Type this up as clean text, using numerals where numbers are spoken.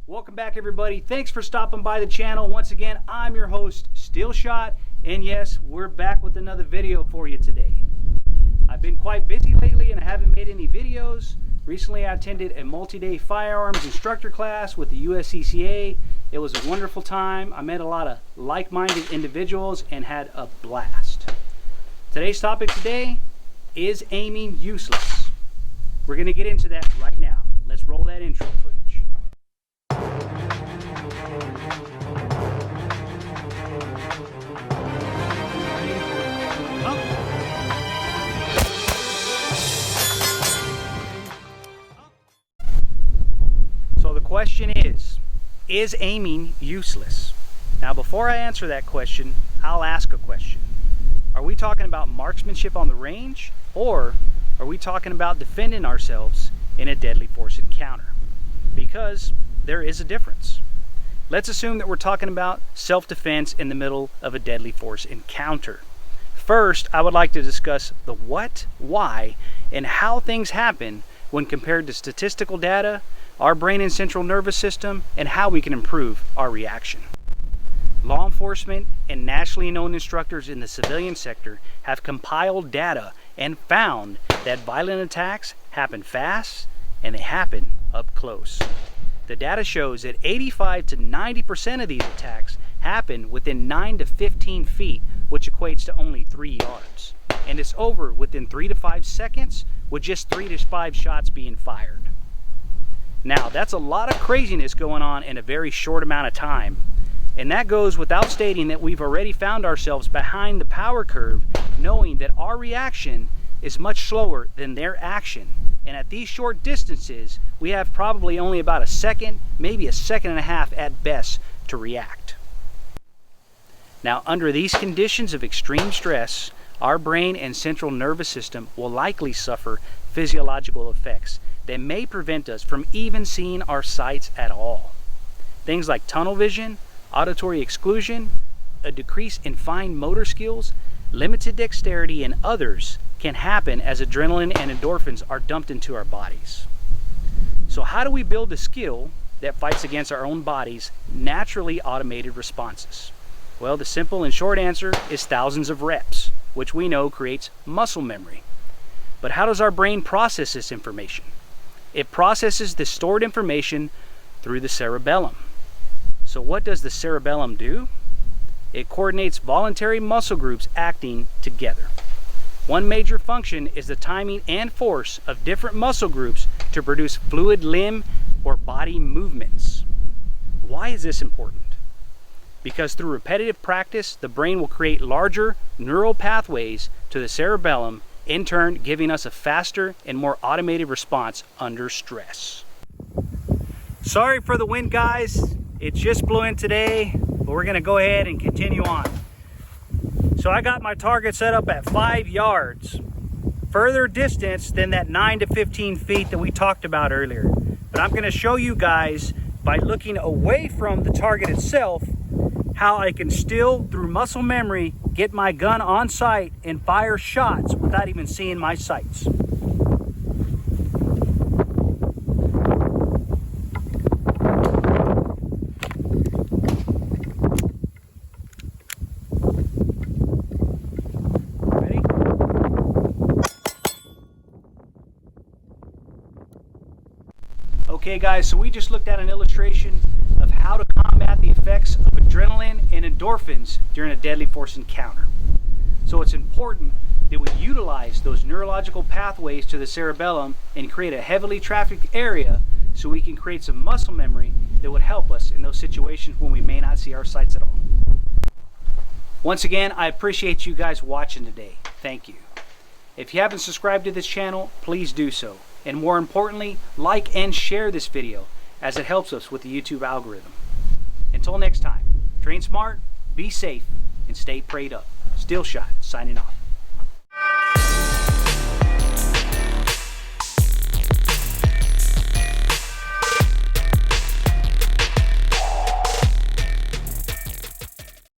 Welcome back, everybody. Thanks for stopping by the channel. Once again, I'm your host, Steelshot, and yes, we're back with another video for you today. I've been quite busy lately and I haven't made any videos. Recently, I attended a multi-day firearms instructor class with the USCCA. It was a wonderful time. I met a lot of like-minded individuals and had a blast. Today's topic today is aiming useless. We're going to get into that right now. Let's roll that intro footage. So the question is aiming useless? Now, before I answer that question, I'll ask a question. Are we talking about marksmanship on the range, or are we talking about defending ourselves in a deadly force encounter? Because there is a difference. Let's assume that we're talking about self-defense in the middle of a deadly force encounter. First, I would like to discuss the what, why, and how things happen when compared to statistical data, our brain and central nervous system, and how we can improve our reaction. Law enforcement and nationally known instructors in the civilian sector have compiled data and found that violent attacks happen fast and they happen up close. The data shows that 85 to 90% of these attacks happen within 9 to 15 feet, which equates to only 3 yards. And it's over within 3 to 5 seconds with just 3 to 5 shots being fired. Now, that's a lot of craziness going on in a very short amount of time. And that goes without stating that we've already found ourselves behind the power curve, knowing that our reaction is much slower than their action. And at these short distances, we have probably only about a second, maybe a second and a half at best to react. Now, under these conditions of extreme stress, our brain and central nervous system will likely suffer physiological effects that may prevent us from even seeing our sights at all. Things like tunnel vision, auditory exclusion, a decrease in fine motor skills, limited dexterity, and others can happen as adrenaline and endorphins are dumped into our bodies. So how do we build a skill that fights against our own body's naturally automated responses? Well, the simple and short answer is thousands of reps, which we know creates muscle memory. But how does our brain process this information? It processes the stored information through the cerebellum. So what does the cerebellum do? It coordinates voluntary muscle groups acting together. One major function is the timing and force of different muscle groups to produce fluid limb or body movements. Why is this important? Because through repetitive practice, the brain will create larger neural pathways to the cerebellum, in turn giving us a faster and more automated response under stress. Sorry for the wind, guys. It just blew in today, but we're gonna go ahead and continue on. So I got my target set up at 5 yards, further distance than that 9 to 15 feet that we talked about earlier. But I'm gonna show you guys by looking away from the target itself, how I can still, through muscle memory, get my gun on sight and fire shots without even seeing my sights. Ready? Okay guys, so we just looked at an illustration of how to combat the effects of adrenaline and endorphins during a deadly force encounter. So it's important that we utilize those neurological pathways to the cerebellum and create a heavily trafficked area so we can create some muscle memory that would help us in those situations when we may not see our sights at all. Once again, I appreciate you guys watching today. Thank you. If you haven't subscribed to this channel, please do so. And more importantly, like and share this video, as it helps us with the YouTube algorithm. Until next time, train smart, be safe, and stay prayed up. Steelshot signing off.